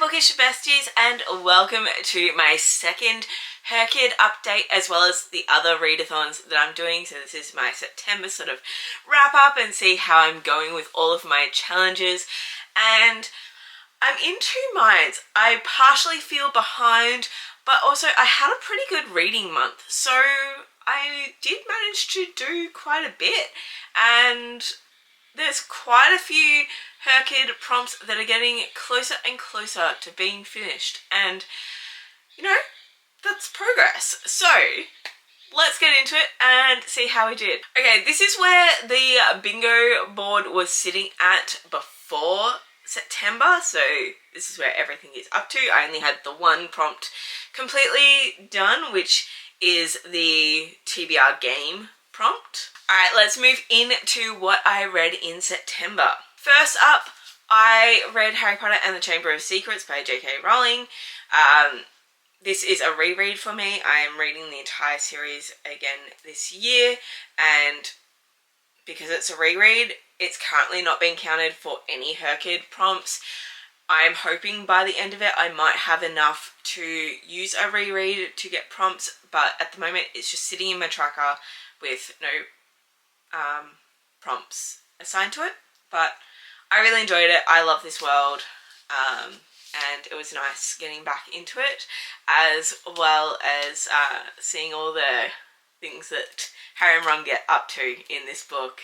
bookish besties, and welcome to my second HRCYED update, as well as the other readathons that I'm doing. So this is my September sort of wrap up and see how I'm going with all of my challenges. And I'm in two minds. I partially feel behind, but also I had a pretty good reading month, so I did manage to do quite a bit, and there's quite a few HRCYED prompts that are getting closer and closer to being finished, and you know, that's progress. So let's get into it and see how we did. Okay, this is where the bingo board was sitting at before September, so this is where everything is up to. I only had the one prompt completely done, which is the TBR game prompt. Alright, let's move into what I read in September. First up, I read Harry Potter and the Chamber of Secrets by J.K. Rowling. This is a reread for me. I am reading the entire series again this year, and because it's a reread, it's currently not being counted for any HRCYED prompts. I'm hoping by the end of it I might have enough to use a reread to get prompts, but at the moment it's just sitting in my tracker with no prompts assigned to it. But I really enjoyed it. I love this world, and it was nice getting back into it, as well as seeing all the things that Harry and Ron get up to in this book.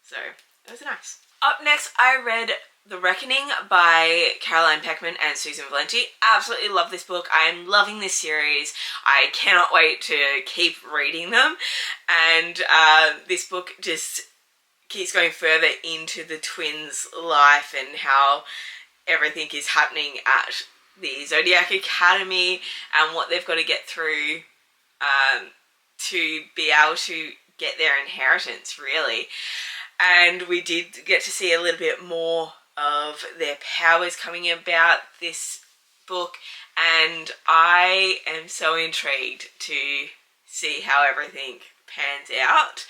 So it was nice. Up next, I read The Reckoning by Caroline Peckman and Susan Valenti. Absolutely love this book. I am loving this series. I cannot wait to keep reading them. And this book just keeps going further into the twins' life and how everything is happening at the Zodiac Academy and what they've got to get through to be able to get their inheritance, really. And we did get to see a little bit more of their powers coming about this book, and I am so intrigued to see how everything pans out.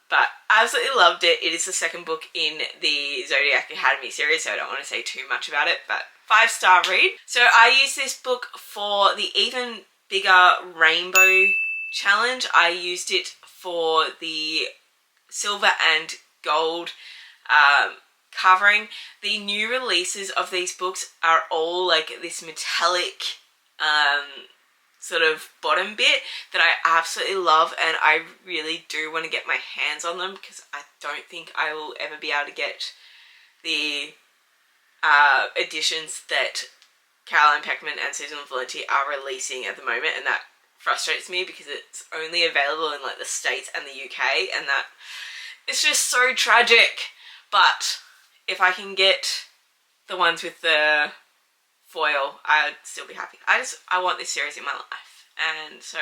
But I absolutely loved it. It is the second book in the Zodiac Academy series, so I don't want to say too much about it, but 5-star read. So I used this book for the Even Bigger Rainbow challenge. I used it for the silver and gold covering. The new releases of these books are all like this metallic sort of bottom bit that I absolutely love, and I really do want to get my hands on them because I don't think I will ever be able to get the editions that Caroline Peckman and Susan Valenti are releasing at the moment, and that frustrates me because it's only available in like the States and the UK, and that it's just so tragic. But if I can get the ones with the foil, I'd still be happy. I want this series in my life, and so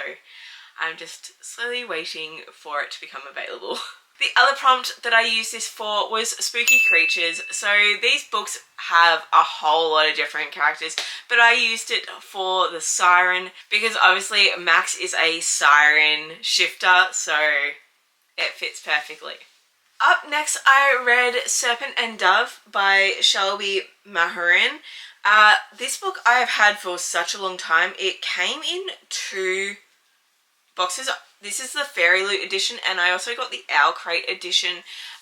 I'm just slowly waiting for it to become available. The other prompt that I used this for was Spooky Creatures. So these books have a whole lot of different characters, but I used it for the Siren because obviously Max is a Siren shifter, so it fits perfectly. Up next, I read Serpent and Dove by Shelby Mahurin. This book I have had for such a long time. It came in 2 boxes. This is the Fairy Loot edition, and I also got the Owl Crate edition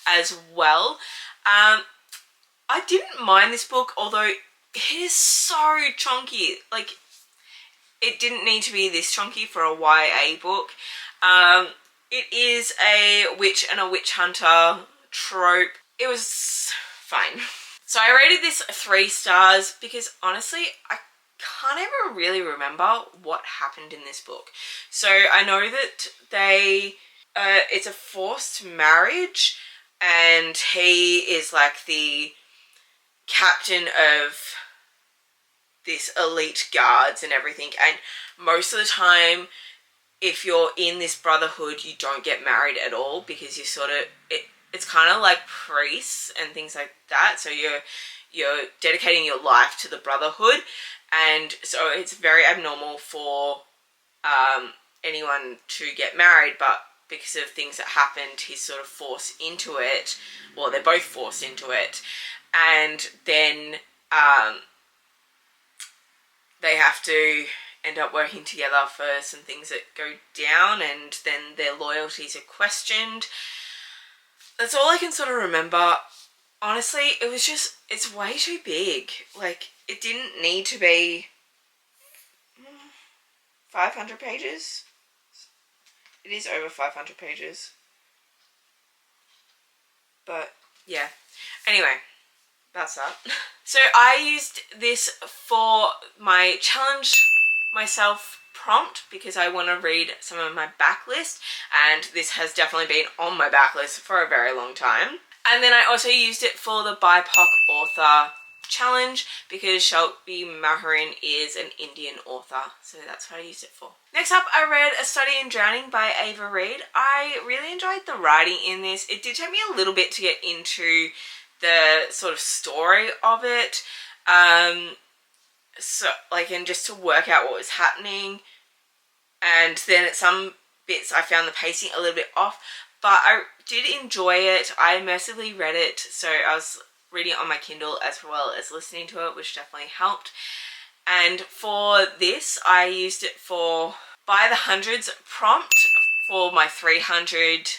as well. I didn't mind this book, although it is so chunky. Like, it didn't need to be this chunky for a YA book. It is a witch and a witch hunter trope. It was fine. So I rated this 3 stars because honestly, I can't ever really remember what happened in this book. So I know that it's a forced marriage, and he is like the captain of this elite guards and everything, and most of the time if you're in this brotherhood you don't get married at all because you sort of it's kind of like priests and things like that, so you're dedicating your life to the brotherhood, and so it's very abnormal for anyone to get married, but because of things that happened he's sort of forced into it, well, they're both forced into it, and then they have to end up working together for some things that go down, and then their loyalties are questioned. That's all I can sort of remember. Honestly, it was just, it's way too big. Like, it didn't need to be 500 pages. It is over 500 pages. But, yeah. Anyway, that's that. So I used this for my challenge myself prompt because I want to read some of my backlist, and this has definitely been on my backlist for a very long time. And then I also used it for the BIPOC author challenge because Shelby Maharin is an Indian author, so that's what I used it for. Next up, I read A Study in Drowning by Ava Reid. I really enjoyed the writing in this. It did take me a little bit to get into the sort of story of it, so like, and just to work out what was happening. And then at some bits I found the pacing a little bit off, but I did enjoy it. I immersively read it, so I was reading it on my Kindle as well as listening to it, which definitely helped. And for this, I used it for by the hundreds prompt for my 300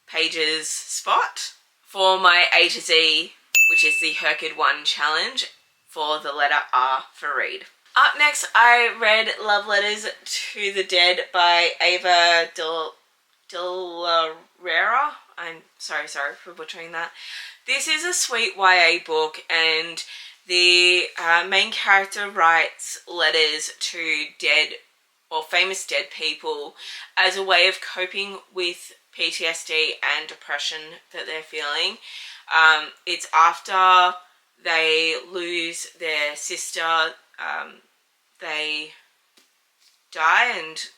pages spot, for my A to Z, which is the HRCYED 1 challenge, for the letter R for read. Up next, I read Love Letters to the Dead by Ava de la Rera. I'm sorry for butchering that. This is a sweet YA book, and the main character writes letters to dead or famous dead people as a way of coping with PTSD and depression that they're feeling. It's after they lose their sister, they die, and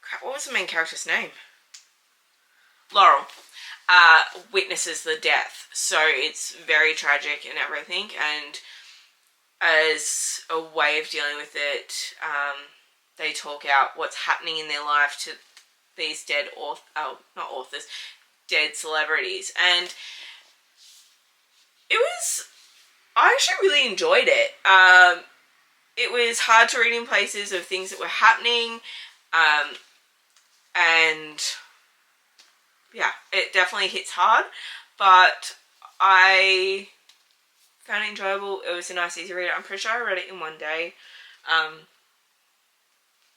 crap, what was the main character's name? Laurel witnesses the death, so it's very tragic and everything, and as a way of dealing with it, they talk out what's happening in their life to these dead dead celebrities, and I actually really enjoyed it. It was hard to read in places of things that were happening, and yeah, it definitely hits hard, but I found it enjoyable. It was a nice, easy read. I'm pretty sure I read it in one day,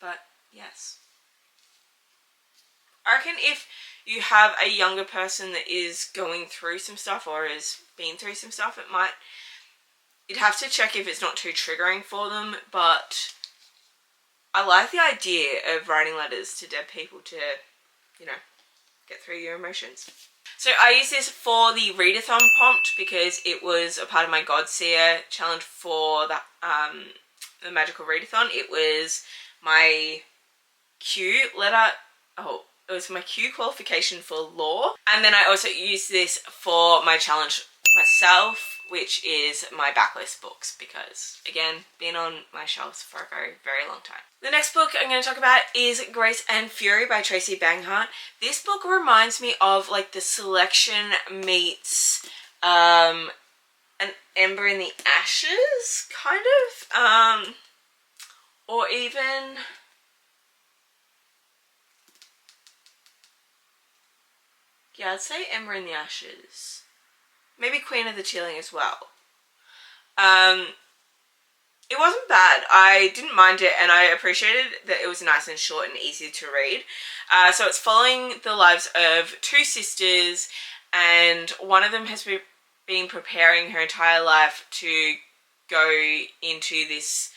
but yes. I reckon if you have a younger person that is going through some stuff or has been through some stuff, you'd have to check if it's not too triggering for them, but I like the idea of writing letters to dead people to, you know, get through your emotions. So I used this for the readathon prompt because it was a part of my Godseer challenge for the magical readathon. It was my Q letter, it was my Q qualification for law. And then I also used this for my challenge myself, which is my backlist books, because again, been on my shelves for a very, very long time. The next book I'm going to talk about is Grace and Fury by Tracy Banghart. This book reminds me of like the Selection meets an Ember in the Ashes, kind of, or even yeah, I'd say Ember in the Ashes. Maybe Queen of the Chilling as well. It wasn't bad. I didn't mind it, and I appreciated that it was nice and short and easy to read. So it's following the lives of two sisters, and one of them has been preparing her entire life to go into this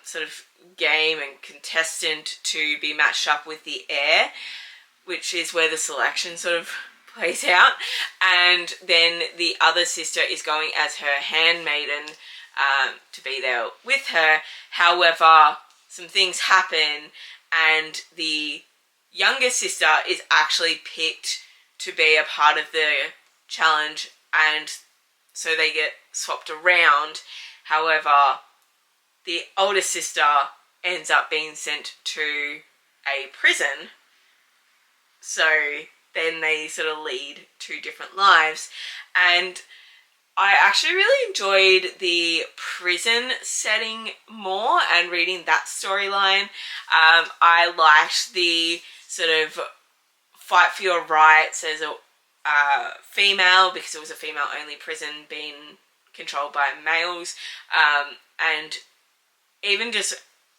sort of game and contestant to be matched up with the heir, which is where the selection sort of plays out. And then the other sister is going as her handmaiden to be there with her. However, some things happen, and the younger sister is actually picked to be a part of the challenge, and so they get swapped around. However, the older sister ends up being sent to a prison, so then they sort of lead two different lives. And I actually really enjoyed the prison setting more and reading that storyline. I liked the sort of fight for your rights as a female, because it was a female-only prison being controlled by males, and even just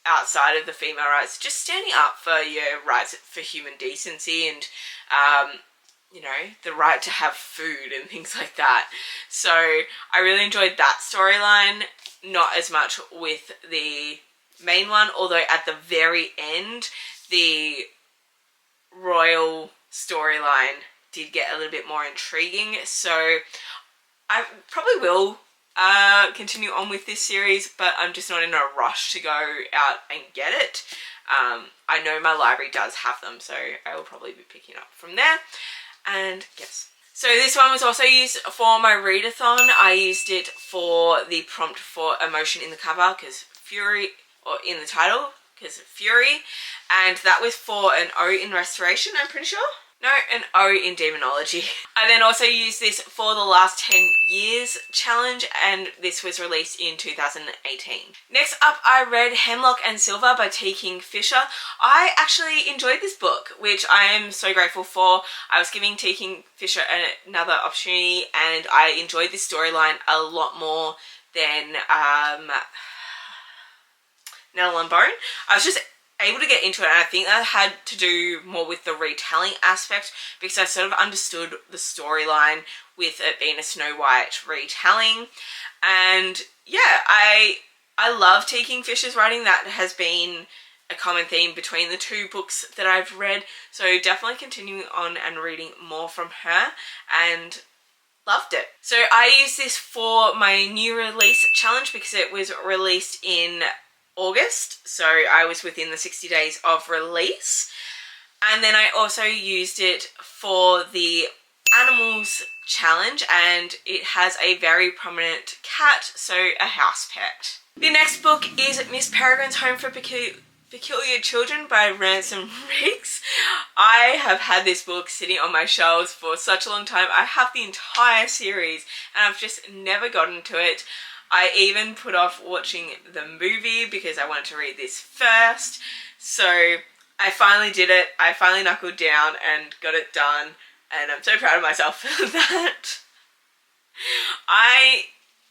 outside of the female rights, just standing up for your rights for human decency and you know, the right to have food and things like that. So I really enjoyed that storyline, not as much with the main one, although at the very end, the royal storyline did get a little bit more intriguing. So I probably will continue on with this series, but I'm just not in a rush to go out and get it. I know my library does have them, so I will probably be picking up from there. And yes. So this one was also used for my readathon. I used it for the prompt for emotion in the cover, because Fury, or in the title, because Fury. And that was for an O in restoration, I'm pretty sure. No, an O in demonology. I then also used this for the last 10 years challenge, and this was released in 2018. Next up, I read Hemlock and Silver by T. King Fisher. I actually enjoyed this book, which I am so grateful for. I was giving T. King Fisher another opportunity, and I enjoyed this storyline a lot more than Nettle and Bone. I was just able to get into it, and I think that had to do more with the retelling aspect, because I sort of understood the storyline with it being a Snow White retelling. And yeah, I love T. King Fisher's writing. That has been a common theme between the two books that I've read, so definitely continuing on and reading more from her, and loved it. So I used this for my new release challenge because it was released in August, so I was within the 60 days of release. And then I also used it for the animals challenge, and it has a very prominent cat, so a house pet. The next book is Miss Peregrine's Home for Peculiar Children by Ransom Riggs. I have had this book sitting on my shelves for such a long time. I have the entire series and I've just never gotten to it. I even put off watching the movie because I wanted to read this first. So I finally did it. I finally knuckled down and got it done, and I'm so proud of myself for that. I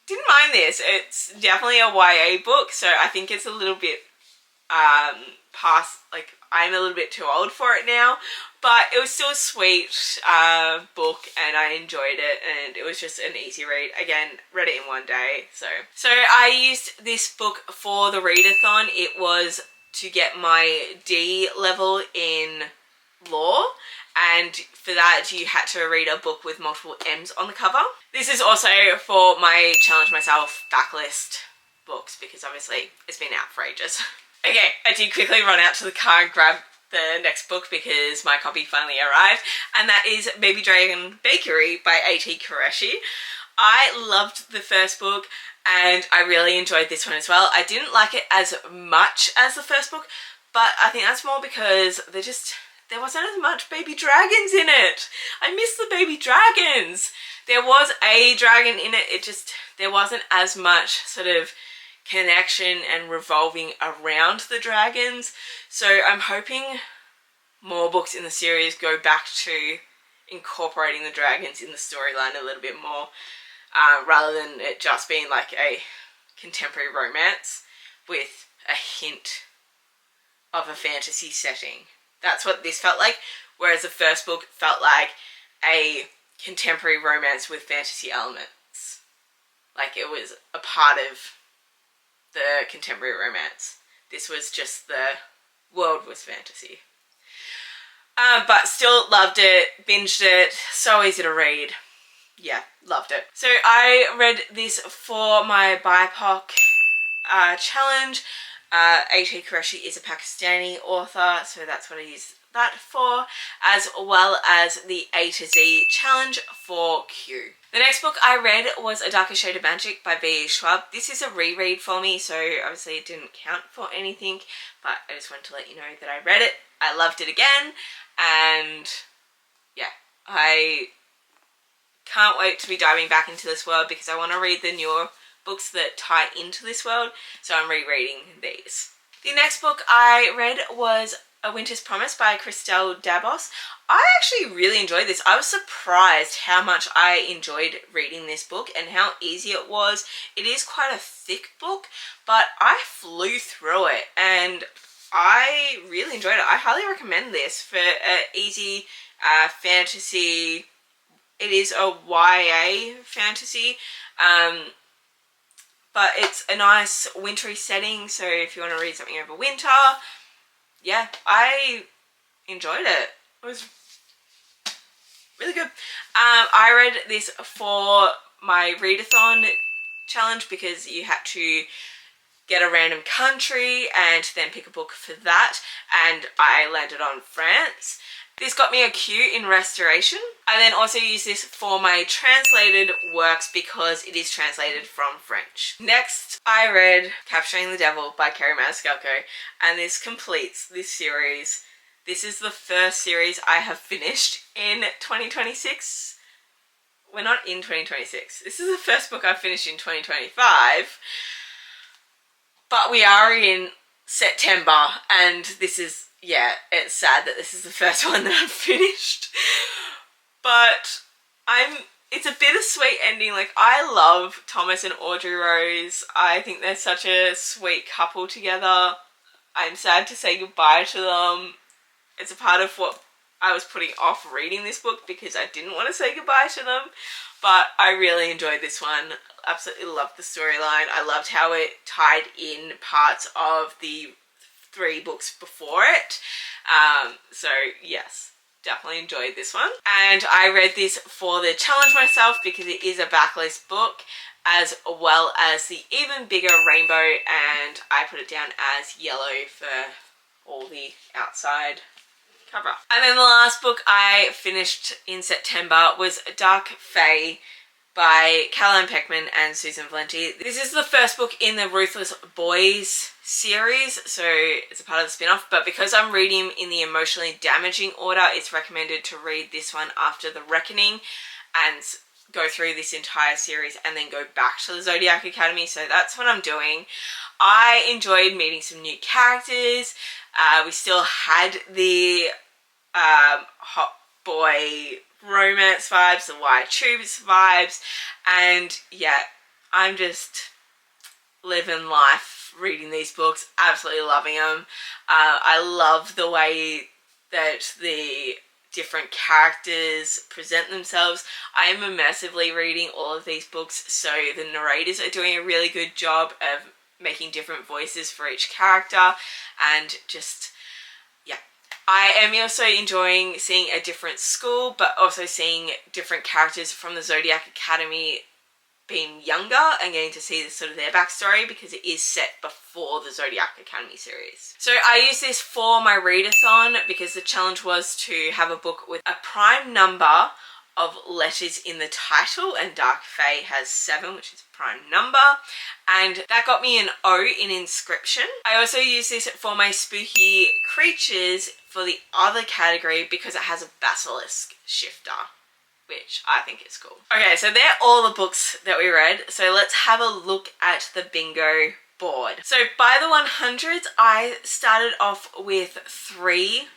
didn't mind this. It's definitely a YA book, so I think it's a little bit past, like, I'm a little bit too old for it now, but it was still a sweet book, and I enjoyed it, and it was just an easy read. Again, read it in one day. So I used this book for the readathon. It was to get my D level in law, and for that you had to read a book with multiple M's on the cover. This is also for my Challenge Myself backlist books, because obviously it's been out for ages. Okay, I did quickly run out to the car and grab the next book because my copy finally arrived, and that is Baby Dragon Bakery by A.T. Qureshi. I loved the first book and I really enjoyed this one as well. I didn't like it as much as the first book, but I think that's more because there wasn't as much baby dragons in it. I miss the baby dragons. There was a dragon in it, there wasn't as much sort of connection and revolving around the dragons. So I'm hoping more books in the series go back to incorporating the dragons in the storyline a little bit more, rather than it just being like a contemporary romance with a hint of a fantasy setting. That's what this felt like, whereas the first book felt like a contemporary romance with fantasy elements. Like it was a part of the contemporary romance. This was just the world was fantasy. But still loved it, binged it, so easy to read. Yeah, loved it. So I read this for my BIPOC challenge. A.T. Qureshi is a Pakistani author, so that's what I used that for, as well as the A to Z challenge for Q. The next book I read was A Darker Shade of Magic by B. Schwab. This is a reread for me, so obviously it didn't count for anything, but I just wanted to let you know that I read it. I loved it again, and yeah, I can't wait to be diving back into this world because I want to read the newer books that tie into this world, so I'm rereading these. The next book I read was A Winter's Promise by Christelle Dabos. I actually really enjoyed this. I was surprised how much I enjoyed reading this book and how easy it was. It is quite a thick book, but I flew through it and I really enjoyed it. I highly recommend this for an easy fantasy. It is a YA fantasy, but it's a nice wintry setting, so if you want to read something over winter, yeah, I enjoyed it. It was really good. I read this for my readathon challenge because you had to get a random country and then pick a book for that, and I landed on France. This got me a Q in restoration. I then also use this for my translated works because it is translated from French. Next, I read Capturing the Devil by Kerry Maniscalco, and this completes this series. This is the first series I have finished in 2026. We're not in 2026. This is the first book I've finished in 2025. But we are in September, and this is, yeah, it's sad that this is the first one that I've finished. But it's a bittersweet ending. Like, I love Thomas and Audrey Rose. I think they're such a sweet couple together. I'm sad to say goodbye to them. It's a part of what I was putting off reading this book because I didn't want to say goodbye to them. But I really enjoyed this one. Absolutely loved the storyline. I loved how it tied in parts of the 3 books before it. So yes, definitely enjoyed this one. And I read this for the challenge myself because it is a backlist book, as well as the Even Bigger Rainbow, and I put it down as yellow for all the outside cover. And then the last book I finished in September was Dark Fae by Caroline Peckman and Susan Valenti. This is the first book in the Ruthless Boys series, so it's a part of the spin-off, but because I'm reading in the emotionally damaging order, it's recommended to read this one after The Reckoning and go through this entire series and then go back to the Zodiac Academy, so that's what I'm doing. I enjoyed meeting some new characters. We still had the hot boy romance vibes, the wire tubes vibes, and yeah, I'm just living life reading these books, absolutely loving them. I love the way that the different characters present themselves. I am immersively reading all of these books, so the narrators are doing a really good job of making different voices for each character, and just, yeah. I am also enjoying seeing a different school, but also seeing different characters from the Zodiac Academy being younger and getting to see sort of their backstory because it is set before the Zodiac Academy series. So I use this for my readathon because the challenge was to have a book with a prime number of letters in the title, and Dark Fae has 7, which is a prime number, and that got me an O in inscription. I also use this for my spooky creatures for the other category because it has a basilisk shifter, which I think is cool. Okay, so they're all the books that we read, so let's have a look at the bingo board. So by the 100s, I started off with 3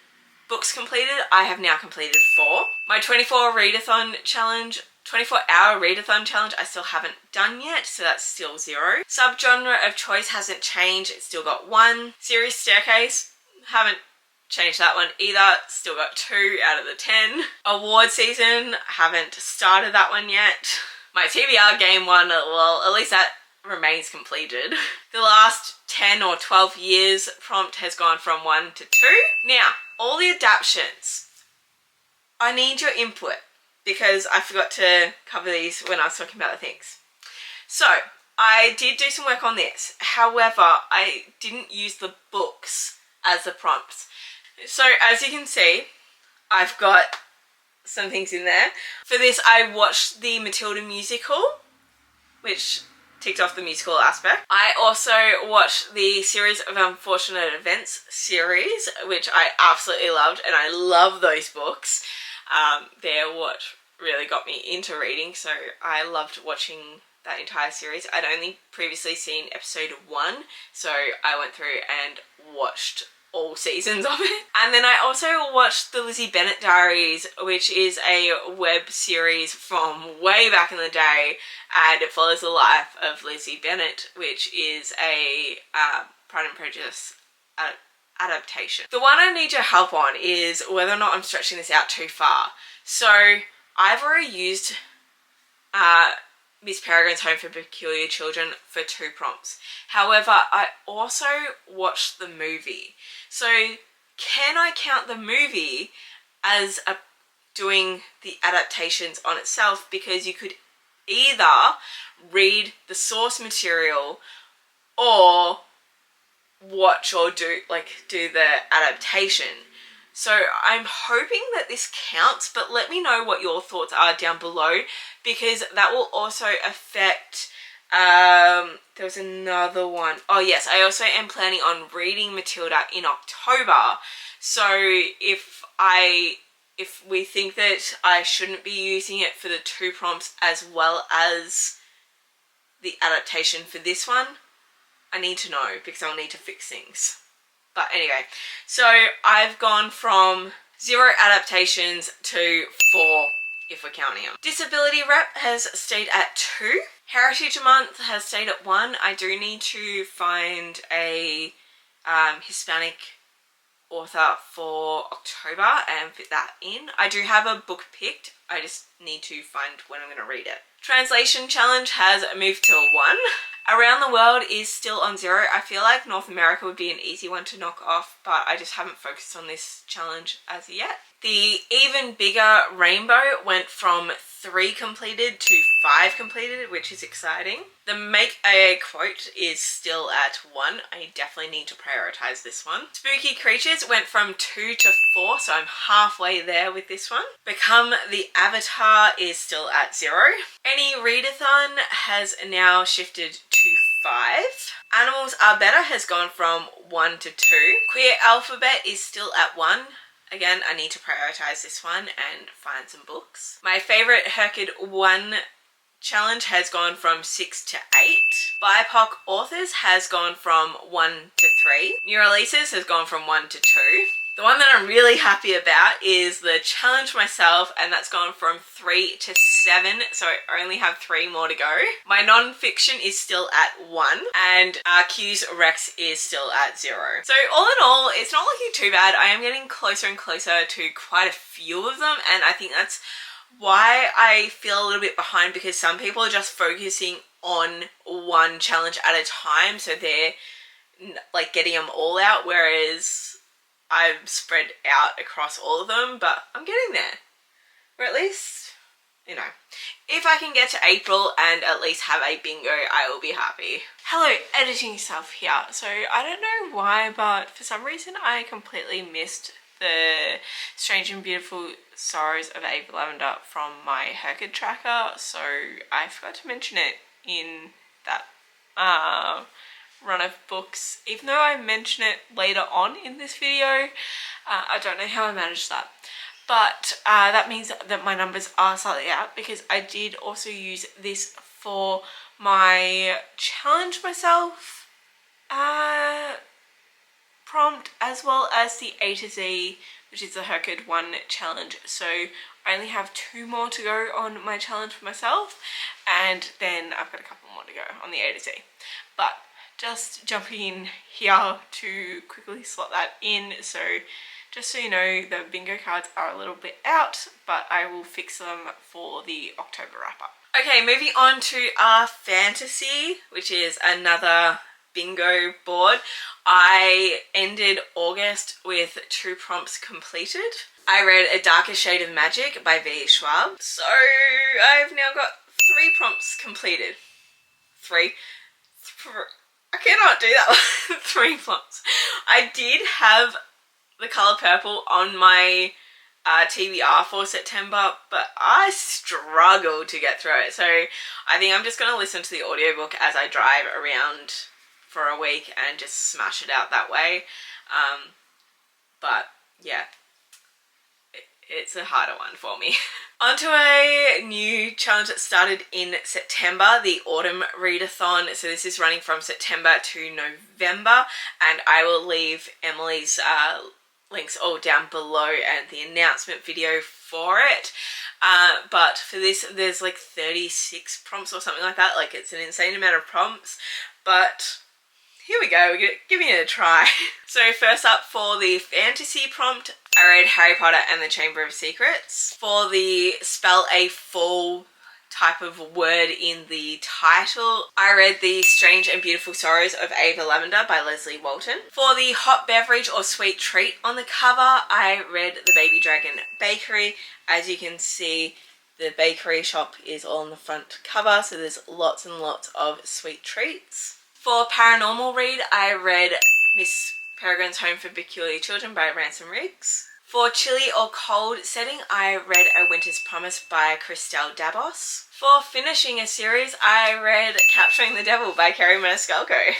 books completed. I have now completed 4. My 24-hour readathon challenge, I still haven't done yet, so that's still 0. Subgenre of choice hasn't changed, it's still got 1. Series Staircase, haven't changed that one either, still got 2 out of the 10. Award season, haven't started that one yet. My TBR game one, well, at least that remains completed. The last 10 or 12 years prompt has gone from 1 to 2. Now, all the adaptions, I need your input because I forgot to cover these when I was talking about the things. So, I did do some work on this. However, I didn't use the books as the prompts. So, as you can see, I've got some things in there. For this, I watched the Matilda musical, which ticked off the musical aspect. I also watched the Series of Unfortunate Events series, which I absolutely loved, and I love those books. They're what, really got me into reading, so I loved watching that entire series. I'd only previously seen episode 1, so I went through and watched all seasons of it. And then I also watched the Lizzie Bennet Diaries, which is a web series from way back in the day, and it follows the life of Lizzie Bennet, which is a Pride and Prejudice adaptation. The one I need your help on is whether or not I'm stretching this out too far. So I've already used Miss Peregrine's Home for Peculiar Children for 2 prompts. However, I also watched the movie. So can I count the movie as doing the adaptations on itself? Because you could either read the source material or watch or do the adaptation. So I'm hoping that this counts, but let me know what your thoughts are down below, because that will also affect, there was another one. Oh yes, I also am planning on reading Matilda in October. So if we think that I shouldn't be using it for the 2 prompts as well as the adaptation for this one, I need to know, because I'll need to fix things. But anyway, so I've gone from 0 adaptations to 4 if we're counting them. Disability Rep has stayed at 2. Heritage Month has stayed at 1. I do need to find a Hispanic author for October and fit that in. I do have a book picked. I just need to find when I'm going to read it. Translation Challenge has moved to 1. Around the World is still on 0. I feel like North America would be an easy one to knock off, but I just haven't focused on this challenge as yet. The Even Bigger Rainbow went from 3 completed to 5 completed, which is exciting. The Make a Quote is still at 1. I definitely need to prioritize this one. Spooky Creatures went from 2 to 4, so I'm halfway there with this one. Become the Avatar is still at 0. Any Readathon has now shifted to 5. Animals Are Better has gone from 1 to 2. Queer Alphabet is still at 1. Again, I need to prioritize this one and find some books. My favorite HRCYED 1 challenge has gone from 6 to 8. BIPOC Authors has gone from 1 to 3. New Releases has gone from 1 to 2. The one that I'm really happy about is the Challenge Myself, and that's gone from 3 to 7, so I only have 3 more to go. My non-fiction is still at 1, and Q's Rex is still at 0. So all in all, it's not looking too bad. I am getting closer and closer to quite a few of them, and I think that's why I feel a little bit behind, because some people are just focusing on one challenge at a time, so they're like getting them all out, whereas I've spread out across all of them, but I'm getting there. Or at least, you know, if I can get to April and at least have a bingo, I will be happy. Hello, editing stuff here. So I don't know why, but for some reason I completely missed the Strange and Beautiful Sorrows of Ava Lavender from my HRCYED tracker, so I forgot to mention it in that run of books, even though I mention it later on in this video. I don't know how I managed that, but that means that my numbers are slightly out, because I did also use this for my Challenge Myself prompt, as well as the A to Z, which is the HRCYED 1 challenge. So I only have 2 more to go on my challenge for myself, and then I've got a couple more to go on the A to Z. But just jumping in here to quickly slot that in, so just so you know, the bingo cards are a little bit out, but I will fix them for the October wrap up. Okay, moving on to our fantasy, which is another bingo board. I ended August with 2 prompts completed. I read A Darker Shade of Magic by V. Schwab. So I've now got 3 prompts completed. 3. I cannot do that. 3 prompts. I did have The Colour Purple on my TBR for September, but I struggled to get through it. So I think I'm just going to listen to the audiobook as I drive around for a week and just smash it out that way. But yeah, it's a harder one for me. Onto a new challenge that started in September, the Autumn Readathon. So this is running from September to November, and I will leave Emily's links all down below and the announcement video for it. But for this, there's like 36 prompts or something like that. Like, it's an insane amount of prompts, but here we go, we're giving it a try. So first up, for the fantasy prompt, I read Harry Potter and the Chamber of Secrets. For the spell a full type of word in the title, I read The Strange and Beautiful Sorrows of Ava Lavender by Leslie Walton. For the hot beverage or sweet treat on the cover, I read The Baby Dragon Bakery. As you can see, the bakery shop is all on the front cover, so there's lots and lots of sweet treats. For paranormal read, I read Miss Peregrine's Home for Peculiar Children by Ransom Riggs. For chilly or cold setting, I read A Winter's Promise by Christelle Dabos. For finishing a series, I read Capturing the Devil by Kerry Maniscalco.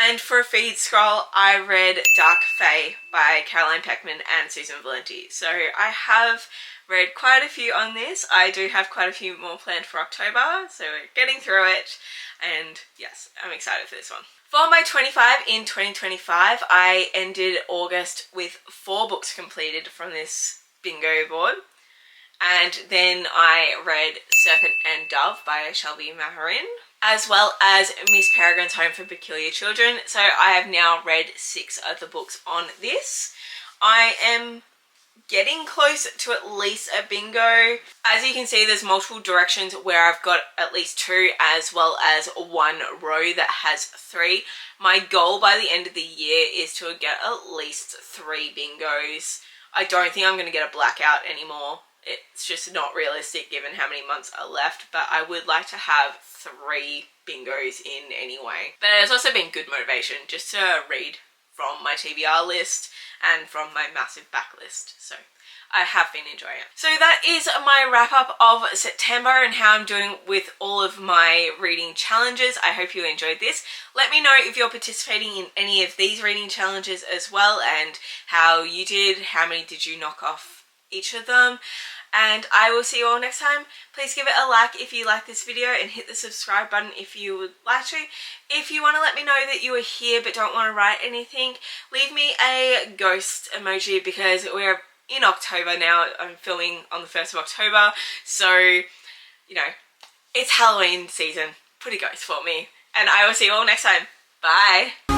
And for a feed scroll, I read Dark Fae by Caroline Peckman and Susan Valenti. So I have read quite a few on this. I do have quite a few more planned for October, so we're getting through it. And yes, I'm excited for this one. For my 25 in 2025, I ended August with 4 books completed from this bingo board. And then I read Serpent and Dove by Shelby Maharin, as well as Miss Peregrine's Home for Peculiar Children. So I have now read 6 of the books on this. I am getting close to at least a bingo. As you can see, there's multiple directions where I've got at least 2, as well as 1 row that has 3. My goal by the end of the year is to get at least 3 bingos. I don't think I'm going to get a blackout anymore. It's just not realistic given how many months are left, but I would like to have 3 bingos in anyway. But it's also been good motivation just to read from my TBR list and from my massive backlist, so I have been enjoying it. So that is my wrap up of September and how I'm doing with all of my reading challenges. I hope you enjoyed this. Let me know if you're participating in any of these reading challenges as well, and how you did, how many did you knock off each of them. And I will see you all next time. Please give it a like if you like this video, and hit the subscribe button if you would like to. If you want to let me know that you are here but don't want to write anything, leave me a ghost emoji, because we're in October now. I'm filming on the 1st of October, so, you know, it's Halloween season. Put a ghost for me. And I will see you all next time. Bye!